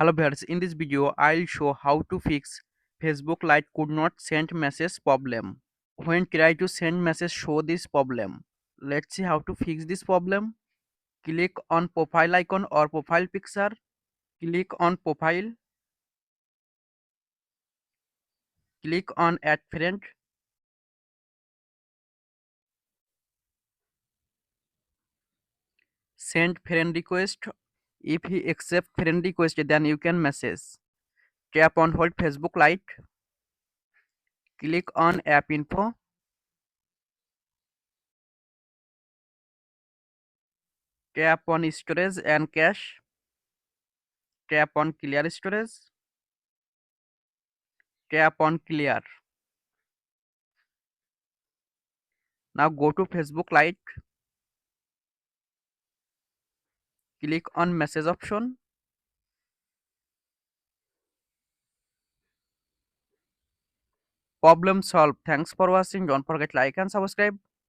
Hello viewers, in this video I'll show how to fix Facebook Lite could not send message problem. When try to send message show this problem. Let's see how to fix this problem. Click on profile icon or profile picture. Click on profile. Click on add friend. Send friend request. If he accept friend request then you can message. Tap on hold Facebook Lite. Click on app info. Tap on storage and cache. Tap on clear storage. Tap on clear. Now go to Facebook Lite. Click on message option. Problem solved. Thanks for watching. Don't forget like and subscribe.